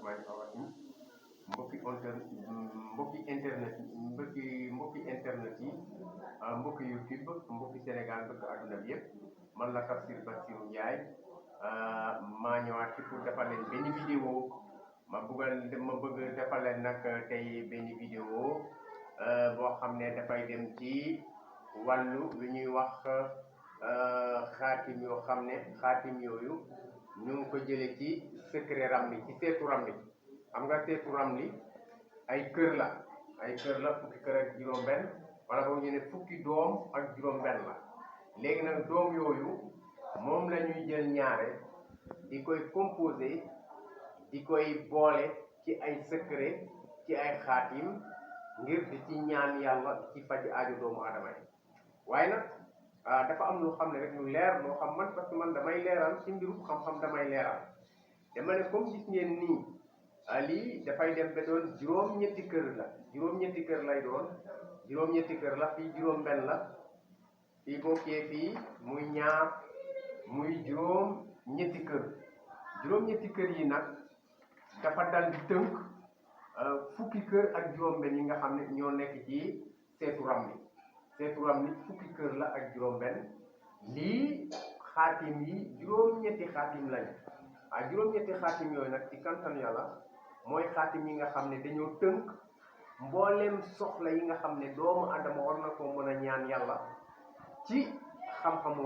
rahmaani rahiim mbokki internet yi mbokki YouTube mbokki Sénégal bëgg àdduna bi yëpp man la Tafsir Bassirou Ndiaye maa ñëwaat ci pour defal leen benn vidéo ma bëgg defal leen nag tey benn vidéo boo xam ne dafay dem ci wàllu lu ñuy wax xaatim yoo xam ne xaatim yooyu ñu ngi ko jëlee ci secret ramli ci seetu ramli xam nga seetu ramli ay kër la fukki kër ak juróom-benn wala boobu ñu ne fukki doom ak juróom-benn la léegi nag doom yooyu moom la ñuy jël ñaare di koy composé di koy boole ci ay secret ci ay xaatim ngir di ci ñaan yàlla ci faj aajo doomu aadama yi waaye nag dafa am lu xam ne rek lu leer loo xam man parce que man damay leeral ci mbirum xam-xam damay leeral dama ne comme gis ngeen nii lii dafay dem ba doon juróom-ñetti kër la juróom-ñetti kër lay doon juróom-ñetti kër la fii juróom-benn la fii bokkee fii muy ñaar muy juróom-ñetti kër juróom-ñetti kër yi nag dafa dal di tënk fukki kër ak juróom-benn yi nga xam ne ñoo nekk ci seetu ramli fukki kër la ak juróom-benn lii xaatim yi juróom-ñetti xaatim lañu juróom-ñetti xaatim yooyu nag ci kantan yàlla mooy xaatim yi nga xam ne dañoo tënk mbooleem soxla yi nga xam ne doomu adama war na ko mën a ñaan yàlla ci xam-xamu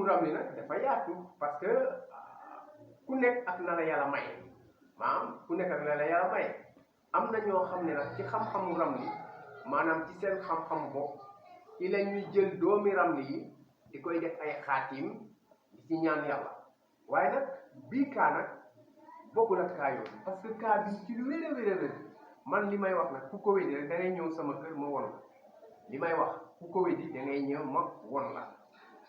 ramli nag dafa yaatu parce que ku nekk ak na la yàlla may ku nekk ak na la yàlla may am na ñoo xam ne nag ci xam-xamu ramli maanaam ci seen xam-xam bopp ci la ñuy jël doomi ramli yi di koy def ay xaatim di ci ñaan yàlla waaye nag bii kaa nag bokkul ak kaa yooyu parce que kaa bi ci lu wér man li may wax nag ku ko weddi rek da ngay ñëw sama kër ma won la li may wax ku ko weddi da ngay ñëw ma won la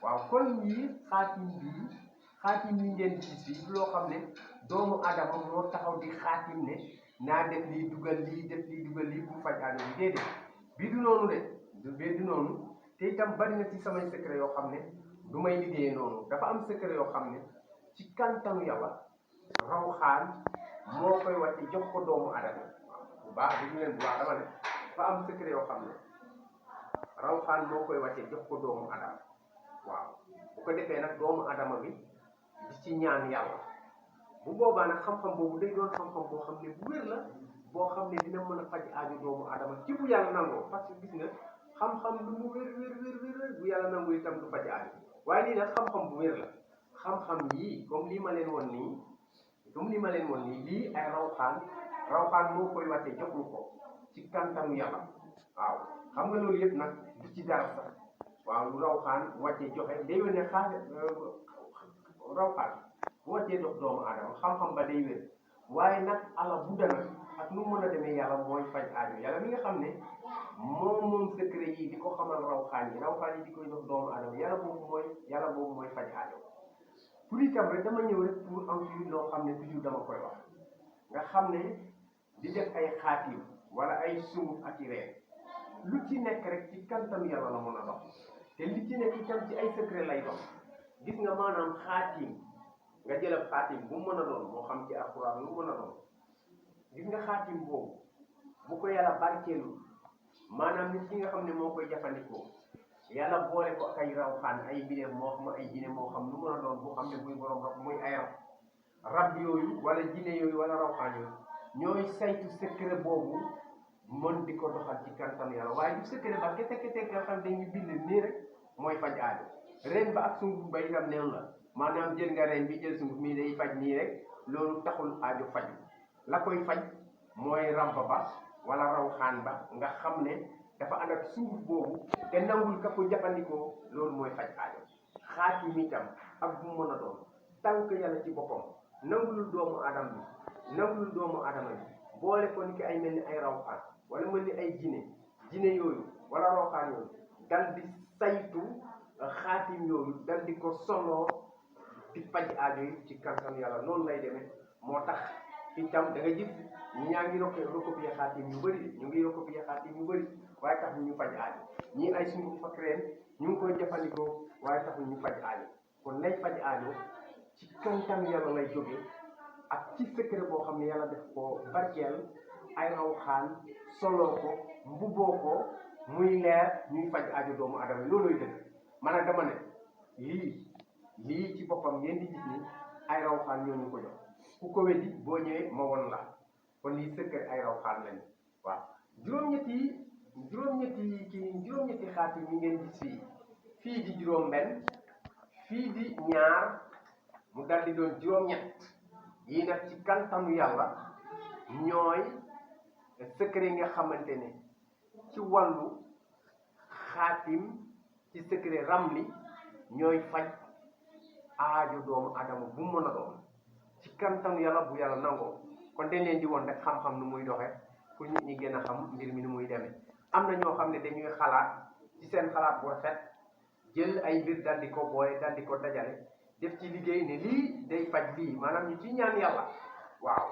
waaw kon yii xaatim yi ngeen gis fii loo xam ne doomu adama moo taxaw di xaatim ne naa def lii dugal lii def lii dugal lii pour faj aajo bi déedéet bii du noonu du noonu te itam bari na ci samay secret yoo xam ne du may liggéeyee noonu dafa am secret yoo xam ne ci kantanu yàlla rawxaan moo koy wàcce jox ko doomu adama bu baax di leen bu baax dama ne dafa am secret yoo xam ne rawxaan moo koy wàcce jox ko doomu adama waaw bu ko defee nag doomu adama bi di ci ñaan yàlla bu boobaa nag xam-xam boobu day doon xam-xam boo xam ne bu wér la boo xam ne dina mën a faj aaju doomu adama ci bu yàlla nangoo parce que gis nga xam-xam lu mu wér bu yàlla nangoo itam du faj aaju waaye lii nag xam-xam bu wér la xam-xam yii comme lii ma leen won nii lii ay rawxaan moo koy wàcce joxlu ko ci kantanu yàlla waaw xam nga loolu yëpp nag du ci dara sax waaw lu rawxaan wàcce joxe day wér ne rawxaan bu wàccee dox doomu aadama xam-xam ba day wér waaye nag ala budda nag ak nu mën a demee yàlla mooy faj aajo yàlla mi nga xam ne moom secret yi di ko xamal rawxaan yi di koy dox doomu aadama yàlla boobu mooy faj aajo pour itam rek dama ñëw rek pour encore loo xam ne toujours dama koy wax nga xam ne di def ay xaatim wala ay sunguf ak i reen lu ci nekk rek ci kantanu yàlla la mën a dox te li ci nekk itam ci ay secret lay dox gis nga maanaam xaatim nga jëlab xaatim bu mën a doon moo xam ci alxuraan lu mën a doon gis nga xaatim boobu bu ko yàlla barkeelu maanaam nit ki nga xam ne moo koy jëfandikoo yàlla boole ko ak ay rawxaan ay biddew moo xam ay jinne moo xam lu mën a doon boo xam ne muy borom rab muy ay rab yooyu wala jinne yooyu wala rawxaan yooyu ñooy saytu secret boobu mën di ko doxal ci kantan yàlla waaye du secret ba kete nga xam dañuy bind nii rek mooy faj aajo ren ba ak sunguf ba itam neen la maanaam jël nga ren bi jël sunguf mii day faj nii rek loolu taxul aajo faj la koy faj mooy ramba ba wala rawxaan ba nga xam ne dafa ànd ak sunguf boobu te nangul ka ko jëfandikoo loolu mooy faj aajo xaatim itam ak bu mën a doon tànk yàlla ci boppam nangulul doomu adama bi boole ko ni ki ay mel ni ay rawxaan wala mel ni ay jinne yooyu wala rawxaan yooyu dal di saytu xaatim yooyu dal di ko soloo di faj aajo yi ci kantanu yàlla noonu lay demee moo tax itam da nga gis ñaa ngi recopier xaatim yu bëri waaye tax ñu faj aajo ñii ay sunguf ak reen ñu ngi koy jëfandikoo waaye tax ñu faj aajo kon lay faj aajo ci kantanu yàlla lay jógee ak ci secret boo xam ne yàlla def ko barkeel ay rawxaan soloo ko mbuboo ko muy leer ñuy faj aajo doomu adama yi loolooy dëgg man dama ne lii ci boppam ngeen di gis ni ay rawxaan ñoo ñu ko jox ku ko weddi boo ñëwee ma won la kon lii secret ay rawxaan lañu waaw juróom-ñetti xaati yi ngeen gis fii di juróom benn fii di ñaar mu dal di doon juróom-ñett yii nag ci kantanu yàlla ñooy secret nga xamante ne ci wàllu xaatim ci secret ramli ñooy faj aajo doomu adama bu mën a doon ci kantanu yàlla bu yàlla nangoo kon dañ leen di woon rek xam-xam nu muy doxe pour nit ñi gën a xam mbir mi nu muy demee am na ñoo xam ne dañuy xalaat ci seen xalaat bu rafet jël ay mbir dal di ko boole dal di ko dajale def ci liggéey ne lii day faj lii maanaam ñu ci ñaan yàlla waaw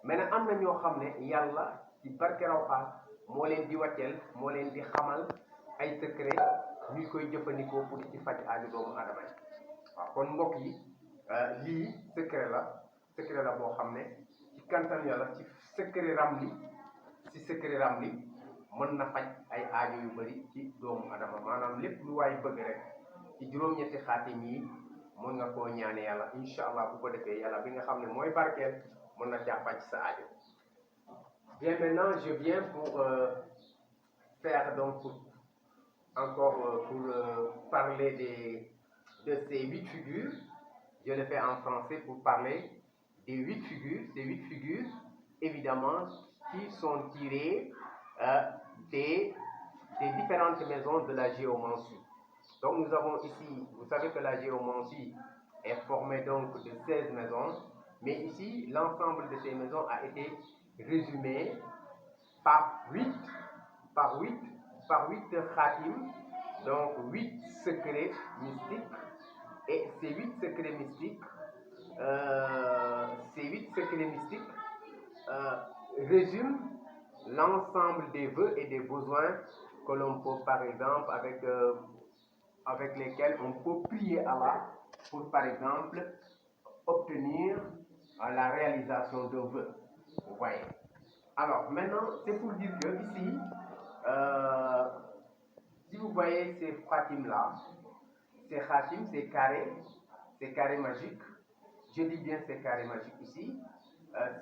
mais nag am na ñoo xam ne yàlla ci barke rawxaan moo leen di wàcceel moo leen di xamal ay secret ñuy koy jëfandikoo pour ci faj aajo doomu adama yi waaw kon mbokk yi lii secret la boo xam ne ci kantan yàlla ci secret ramli mën na faj ay aajo yu bari ci doomu adama maanaam lépp lu waay bëgg rek ci juróom-ñetti xaatim yi mën nga koo ñaane yàlla incha allah bu ko defee yàlla bi nga xam ne mooy barkeel mën na caa faj sa aajo. Bien, maintenant je viens pour faire donc parler de ces 8 figures. Je le fais en français pour parler des 8 figures. Ces 8 figures, évidemment, qui sont tirées des différentes maisons de la géomancie. Donc nous avons ici, vous savez que la géomancie est formée donc de 16 maisons, mais ici l'ensemble de ces maisons a été résumé par 8 khatim, donc 8 secrets mystiques, et ces 8 secrets mystiques résument l'ensemble des vœux et des besoins que l'on peut, par exemple, avec lesquels on peut prier Allah pour, par exemple, obtenir la réalisation d'un vœu. Vous voyez. Alors, maintenant, c'est pour dire que ici, si vous voyez ces khatim-là, ces khatim, ces carrés magiques, je dis bien ces carrés magiques ici,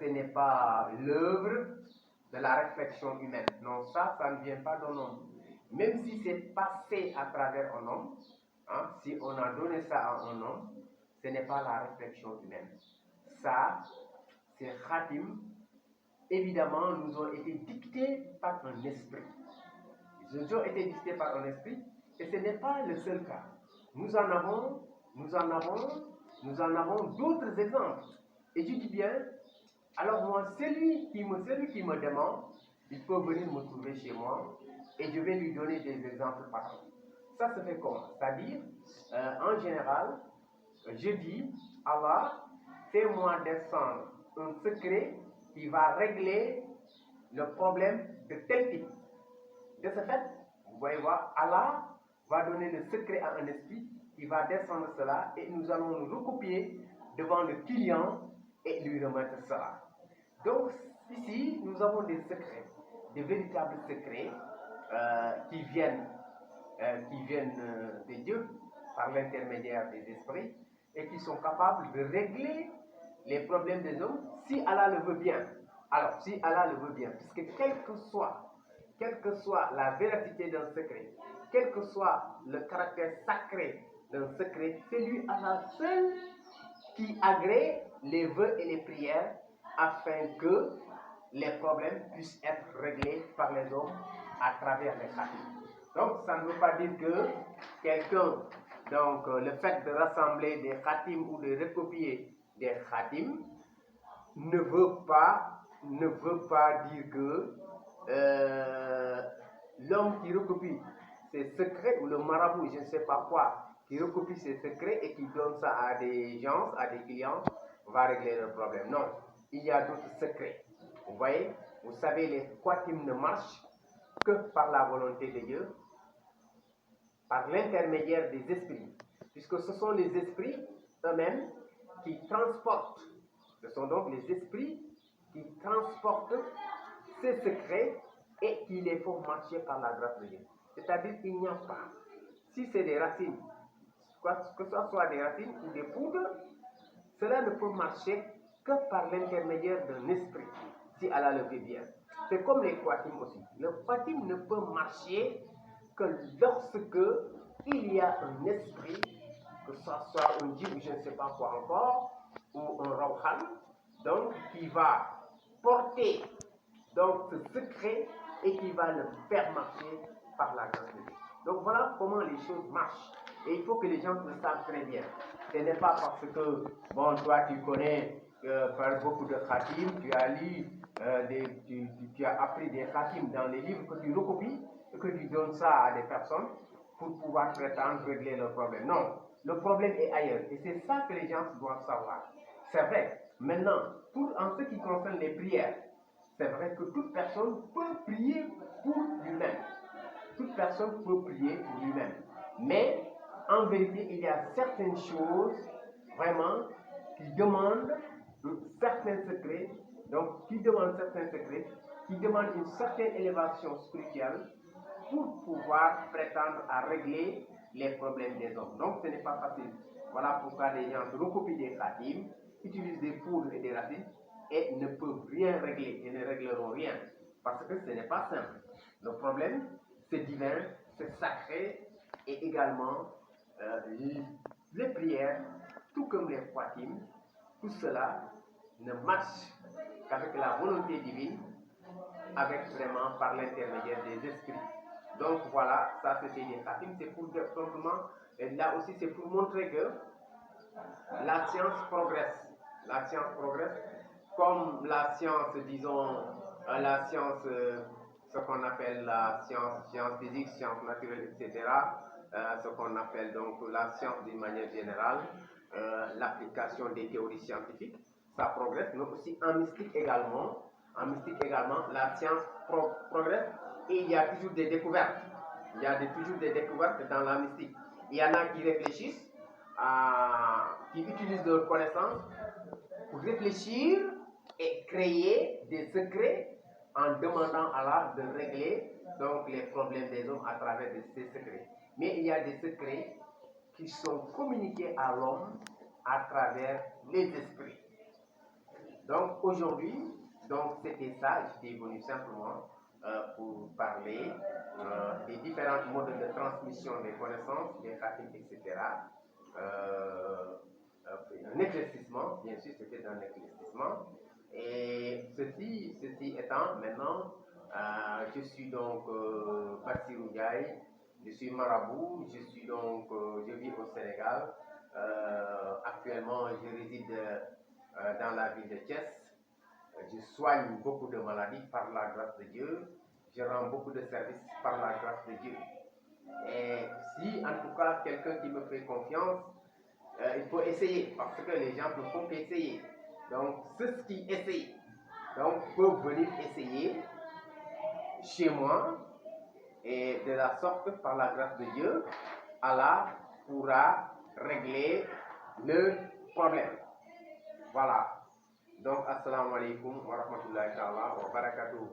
ce n'est pas l'œuvre de la réflexion humaine. Non, ça ne vient pas d'un homme. Même si c'est passé à travers un homme, hein, si on a donné ça à un homme, ce n'est pas la réflexion humaine. Ça, ces khatim, évidemment, nous ont été dictés par un esprit. Ils ont été dictés par un esprit, et ce n'est pas le seul cas. Nous en avons d'autres exemples. Et je dis bien, alors moi, celui qui me demande, il peut venir me trouver chez moi, et je vais lui donner des exemples pareils. Ça se fait comment? C'est-à-dire, en général, je dis, Allah, fais-moi descendre un secret qui va régler le problème de tel type. De ce fait, vous voyez voir, Allah va donner le secret à un esprit qui va descendre cela et nous allons nous recopier devant le client et lui remettre cela. Donc ici, nous avons des secrets, des véritables secrets qui viennent de Dieu par l'intermédiaire des esprits et qui sont capables de régler les problèmes des hommes si Allah le veut bien. Alors, si Allah le veut bien, puisque quelle que soit la véracité d'un secret, quel que soit le caractère sacré d'un secret, c'est lui Allah seul qui agrée les vœux et les prières afin que les problèmes puissent être réglés par les hommes à travers les khatim. Donc, ça ne veut pas dire que quelqu'un, donc le fait de rassembler des khatim ou de recopier des khatim ne veut pas dire que l'homme qui recopie ses secrets ou le marabout, je ne sais pas quoi, qui recopie ses secrets et qui donne ça à des gens, à des clients, va régler le problème. Non, il y a d'autres secrets. Vous voyez, vous savez, les khatim ne marchent que par la volonté de Dieu, par l'intermédiaire des esprits, puisque ce sont les esprits eux-mêmes qui transportent Ce sont donc les esprits qui transportent ces secrets et qui les font marcher par la grâce de Dieu. C'est-à-dire qu'il n'y a pas, si c'est des racines, que ce soit des racines ou des poudres, cela ne peut marcher que par l'intermédiaire d'un esprit, si Allah le veut bien. C'est comme les Kwatim aussi. Le Kwatim ne peut marcher que lorsque il y a un esprit, que ce soit un djinn ou je ne sais pas quoi encore, ou un rawhan, donc qui va porter donc ce secret et qui va le faire marcher par la grâce de Dieu. Donc voilà comment les choses marchent. Et il faut que les gens le savent très bien. Ce n'est pas parce que, bon, toi tu connais par beaucoup de khatim, tu as lu, tu as appris des khatim dans les livres que tu recopies et que tu donnes ça à des personnes pour pouvoir prétendre régler le problème. Non, le problème est ailleurs. Et c'est ça que les gens doivent savoir. C'est vrai. Maintenant, en ce qui concerne les prières, c'est vrai que toute personne peut prier pour lui-même. Toute personne peut prier pour lui-même. Mais en vérité, il y a certaines choses vraiment qui demandent certains secrets, donc qui demandent certains secrets, qui demandent une certaine élévation spirituelle pour pouvoir prétendre à régler les problèmes des hommes. Donc ce n'est pas facile. Voilà pourquoi les gens recopient des khatim, utilisent des poudres et des racines et ne peuvent rien régler et ne régleront rien parce que ce n'est pas simple. Le problème, c'est divin, c'est sacré et également les prières, tout comme les khatim, tout cela ne marche qu'avec la volonté divine, avec vraiment par l'intermédiaire des esprits. Donc voilà, ça c'était des khatim, c'est pour dire simplement, et là aussi c'est pour montrer que la science progresse. La science progresse comme la science, disons, la science, ce qu'on appelle la science physique, science naturelle, etc. Ce qu'on appelle donc la science d'une manière générale, l'application des théories scientifiques, ça progresse, mais aussi en mystique également. En mystique également, la science progresse et il y a toujours des découvertes. Il y a toujours des découvertes dans la mystique. Il y en a qui réfléchissent, qui utilisent leurs connaissances pour réfléchir et créer des secrets en demandant à Allah de régler donc les problèmes des hommes à travers ces secrets. Mais il y a des secrets qui sont communiqués à l'homme à travers les esprits. Donc aujourd'hui, c'était ça, j'étais venu simplement pour parler des différents modes de transmission des connaissances, des pratiques, etc. Un éclaircissement, bien sûr, c'était un éclaircissement. Et ceci étant, maintenant, je suis donc Bassirou Ndiaye, je suis marabout, je vis au Sénégal. Actuellement, je réside dans la ville de Thiès. Je soigne beaucoup de maladies par la grâce de Dieu. Je rends beaucoup de services par la grâce de Dieu. Et si, en tout cas, quelqu'un qui me fait confiance, il faut essayer, parce que les gens ne font qu'essayer. Donc, ceux qui essayent peuvent venir essayer chez moi, et de la sorte, par la grâce de Dieu, Allah pourra régler le problème. Voilà. Donc, assalamu alaikum wa rahmatullahi wa barakatuh.